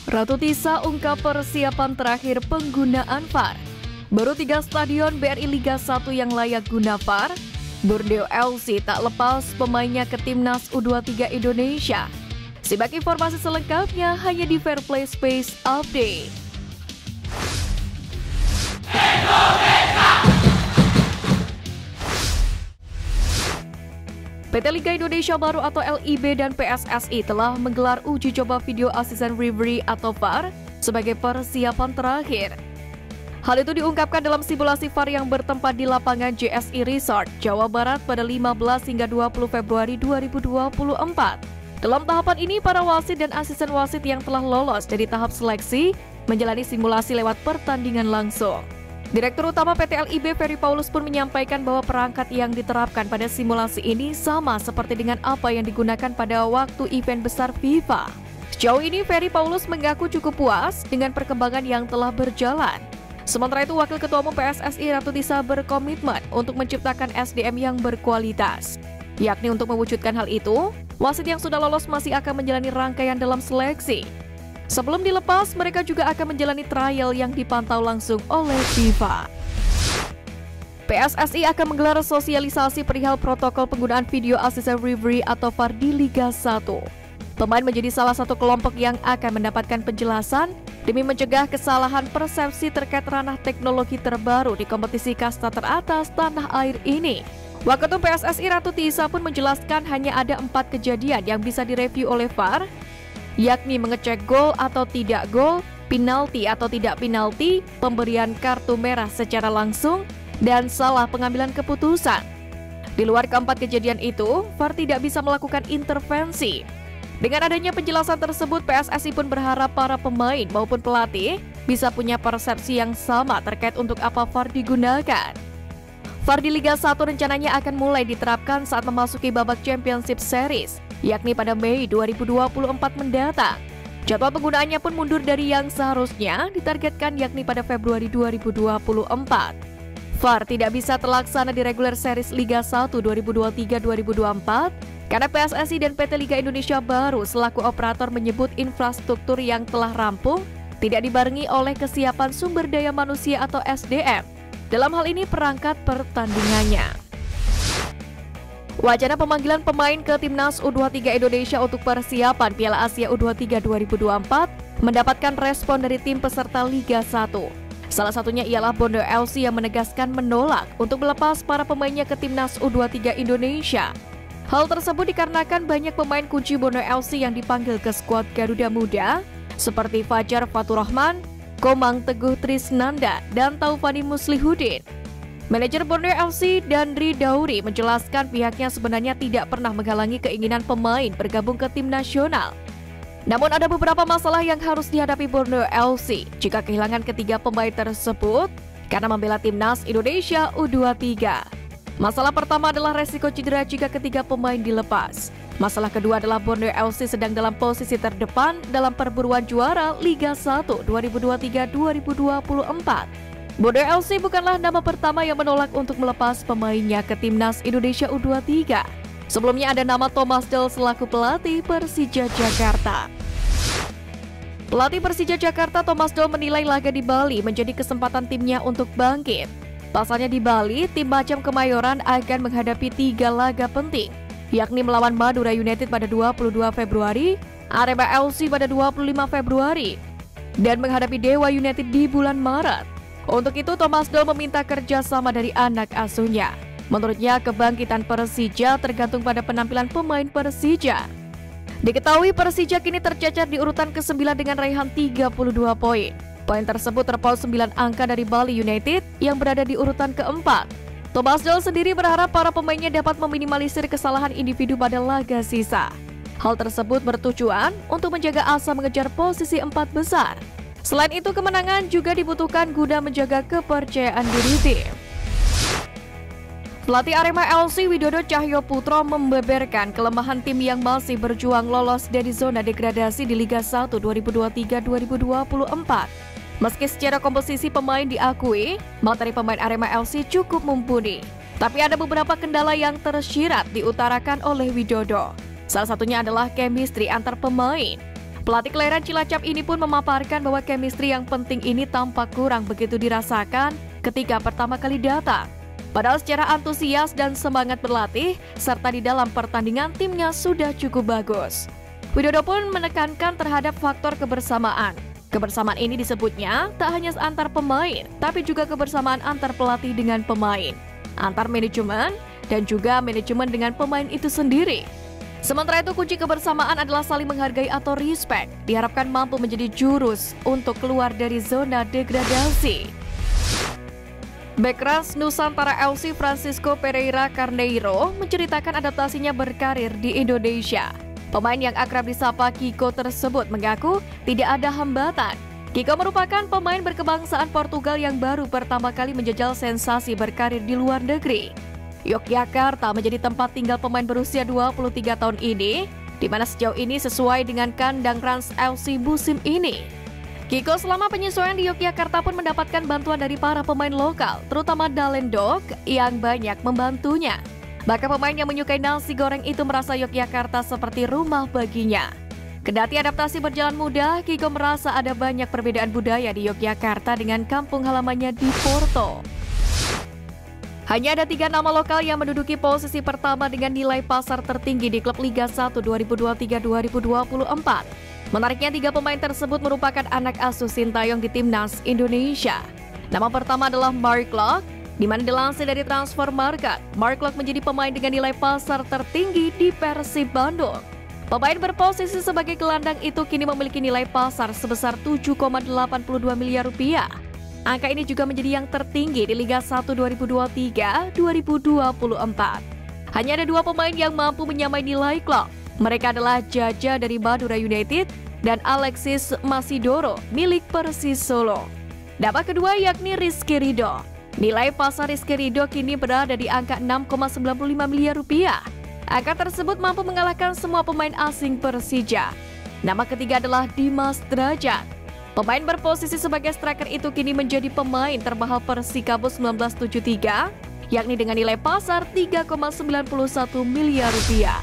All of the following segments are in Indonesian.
Ratu Tisa ungkap persiapan terakhir penggunaan VAR. Baru 3 stadion BRI Liga 1 yang layak guna VAR. Borneo FC tak lepas pemainnya ke Timnas U23 Indonesia. Simak informasi selengkapnya hanya di Fair Play Space Update. PT Liga Indonesia Baru atau LIB dan PSSI telah menggelar uji coba video assistant referee atau VAR sebagai persiapan terakhir. Hal itu diungkapkan dalam simulasi VAR yang bertempat di lapangan JSI Resort, Jawa Barat pada 15 hingga 20 Februari 2024. Dalam tahapan ini, para wasit dan asisten wasit yang telah lolos dari tahap seleksi menjalani simulasi lewat pertandingan langsung. Direktur Utama PT LIB Ferry Paulus pun menyampaikan bahwa perangkat yang diterapkan pada simulasi ini sama seperti dengan apa yang digunakan pada waktu event besar FIFA. Sejauh ini Ferry Paulus mengaku cukup puas dengan perkembangan yang telah berjalan. Sementara itu Wakil Ketua Umum PSSI Ratu Tisa berkomitmen untuk menciptakan SDM yang berkualitas. Yakni untuk mewujudkan hal itu, wasit yang sudah lolos masih akan menjalani rangkaian dalam seleksi. Sebelum dilepas, mereka juga akan menjalani trial yang dipantau langsung oleh FIFA. PSSI akan menggelar sosialisasi perihal protokol penggunaan video assistant referee atau VAR di Liga 1. Pemain menjadi salah satu kelompok yang akan mendapatkan penjelasan demi mencegah kesalahan persepsi terkait ranah teknologi terbaru di kompetisi kasta teratas tanah air ini. Waketum PSSI Ratu Tisa pun menjelaskan hanya ada 4 kejadian yang bisa direview oleh VAR, yakni mengecek gol atau tidak gol, penalti atau tidak penalti, pemberian kartu merah secara langsung, dan salah pengambilan keputusan. Di luar keempat kejadian itu, VAR tidak bisa melakukan intervensi. Dengan adanya penjelasan tersebut, PSSI pun berharap para pemain maupun pelatih bisa punya persepsi yang sama terkait untuk apa VAR digunakan. VAR di Liga 1 rencananya akan mulai diterapkan saat memasuki babak Championship Series, yakni pada Mei 2024 mendatang. Jadwal penggunaannya pun mundur dari yang seharusnya ditargetkan yakni pada Februari 2024. VAR tidak bisa terlaksana di regular series Liga 1 2023-2024 karena PSSI dan PT Liga Indonesia Baru selaku operator menyebut infrastruktur yang telah rampung tidak dibarengi oleh kesiapan sumber daya manusia atau SDM. Dalam hal ini perangkat pertandingannya. Wacana pemanggilan pemain ke Timnas U23 Indonesia untuk persiapan Piala Asia U23 2024 mendapatkan respon dari tim peserta Liga 1. Salah satunya ialah Borneo FC yang menegaskan menolak untuk melepas para pemainnya ke Timnas U23 Indonesia. Hal tersebut dikarenakan banyak pemain kunci Borneo FC yang dipanggil ke skuad Garuda Muda seperti Fajar Faturrahman, Komang Teguh Trisnanda, dan Taufani Muslihudin. Manajer Borneo FC Dandri Dauri menjelaskan pihaknya sebenarnya tidak pernah menghalangi keinginan pemain bergabung ke tim nasional. Namun ada beberapa masalah yang harus dihadapi Borneo FC jika kehilangan ketiga pemain tersebut karena membela timnas Indonesia U23. Masalah pertama adalah resiko cedera jika ketiga pemain dilepas. Masalah kedua adalah Borneo FC sedang dalam posisi terdepan dalam perburuan juara Liga 1 2023-2024. Borneo FC bukanlah nama pertama yang menolak untuk melepas pemainnya ke Timnas Indonesia U23. Sebelumnya ada nama Thomas Doll selaku pelatih Persija Jakarta. Pelatih Persija Jakarta Thomas Doll menilai laga di Bali menjadi kesempatan timnya untuk bangkit. Pasalnya di Bali, tim Macam Kemayoran akan menghadapi 3 laga penting, yakni melawan Madura United pada 22 Februari, Arema FC pada 25 Februari, dan menghadapi Dewa United di bulan Maret. Untuk itu, Thomas Doll meminta kerjasama dari anak asuhnya. Menurutnya, kebangkitan Persija tergantung pada penampilan pemain Persija. Diketahui Persija kini tercecer di urutan ke-9 dengan raihan 32 poin. Poin tersebut terpaut 9 angka dari Bali United yang berada di urutan ke-4. Thomas Doll sendiri berharap para pemainnya dapat meminimalisir kesalahan individu pada laga sisa. Hal tersebut bertujuan untuk menjaga asa mengejar posisi 4 besar. Selain itu, kemenangan juga dibutuhkan guna menjaga kepercayaan diri tim. Pelatih Arema FC Widodo Cahyoputro membeberkan kelemahan tim yang masih berjuang lolos dari zona degradasi di Liga 1 2023-2024. Meski secara komposisi pemain diakui, materi pemain Arema FC cukup mumpuni. Tapi ada beberapa kendala yang tersirat diutarakan oleh Widodo. Salah satunya adalah chemistry antar pemain. Pelatih kelahiran Cilacap ini pun memaparkan bahwa chemistry yang penting ini tampak kurang begitu dirasakan ketika pertama kali datang. Padahal secara antusias dan semangat berlatih, serta di dalam pertandingan timnya sudah cukup bagus. Widodo pun menekankan terhadap faktor kebersamaan. Kebersamaan ini disebutnya tak hanya antar pemain, tapi juga kebersamaan antar pelatih dengan pemain, antar manajemen, dan juga manajemen dengan pemain itu sendiri. Sementara itu, kunci kebersamaan adalah saling menghargai atau respect. Diharapkan mampu menjadi jurus untuk keluar dari zona degradasi. Bek Rans Nusantara FC Francisco Pereira Carneiro menceritakan adaptasinya berkarir di Indonesia. Pemain yang akrab disapa Kiko tersebut mengaku tidak ada hambatan. Kiko merupakan pemain berkebangsaan Portugal yang baru pertama kali menjajal sensasi berkarir di luar negeri. Yogyakarta menjadi tempat tinggal pemain berusia 23 tahun ini, di mana sejauh ini sesuai dengan kandang Rans FC musim ini. Kiko selama penyesuaian di Yogyakarta pun mendapatkan bantuan dari para pemain lokal, terutama Dalen Dog yang banyak membantunya. Bahkan pemain yang menyukai nasi goreng itu merasa Yogyakarta seperti rumah baginya. Kendati adaptasi berjalan mudah, Kiko merasa ada banyak perbedaan budaya di Yogyakarta dengan kampung halamannya di Porto. Hanya ada 3 nama lokal yang menduduki posisi pertama dengan nilai pasar tertinggi di klub Liga 1 2023-2024. Menariknya 3 pemain tersebut merupakan anak asuh Sintayong di Timnas Indonesia. Nama pertama adalah Mark Locke, di mana dilansir dari Transfer Market. Mark Locke menjadi pemain dengan nilai pasar tertinggi di Persib Bandung. Pemain berposisi sebagai gelandang itu kini memiliki nilai pasar sebesar 7,82 miliar rupiah. Angka ini juga menjadi yang tertinggi di Liga 1 2023-2024. Hanya ada 2 pemain yang mampu menyamai nilai klub. Mereka adalah Jaja dari Madura United dan Alexis Masidoro milik Persis Solo. Nama kedua yakni Rizky Ridho. Nilai pasar Rizky Ridho kini berada di angka 6,95 miliar rupiah. Angka tersebut mampu mengalahkan semua pemain asing Persija. Nama ketiga adalah Dimas Derajat. Pemain berposisi sebagai striker itu kini menjadi pemain termahal Persikabo 1973, yakni dengan nilai pasar 3,91 miliar rupiah.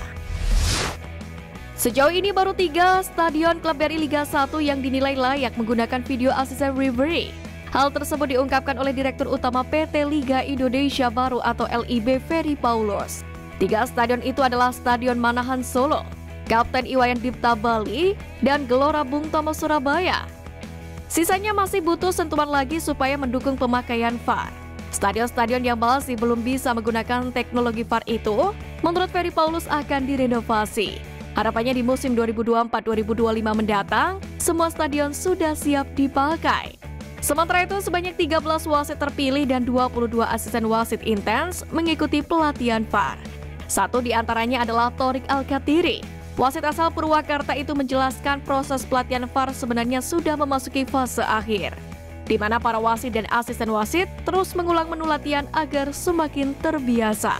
Sejauh ini baru 3 stadion klub dari Liga 1 yang dinilai layak menggunakan video assistant referee. Hal tersebut diungkapkan oleh Direktur Utama PT Liga Indonesia Baru atau LIB Ferry Paulus. 3 stadion itu adalah Stadion Manahan Solo, Kapten Iwayan Dipta Bali, dan Gelora Bung Tomo Surabaya. Sisanya masih butuh sentuhan lagi supaya mendukung pemakaian VAR. Stadion-stadion yang masih belum bisa menggunakan teknologi VAR itu, menurut Ferry Paulus akan direnovasi. Harapannya di musim 2024-2025 mendatang, semua stadion sudah siap dipakai. Sementara itu, sebanyak 13 wasit terpilih dan 22 asisten wasit intens mengikuti pelatihan VAR. Satu di antaranya adalah Torik Alkatiri. Wasit asal Purwakarta itu menjelaskan proses pelatihan VAR sebenarnya sudah memasuki fase akhir, di mana para wasit dan asisten wasit terus mengulang menu latihan agar semakin terbiasa.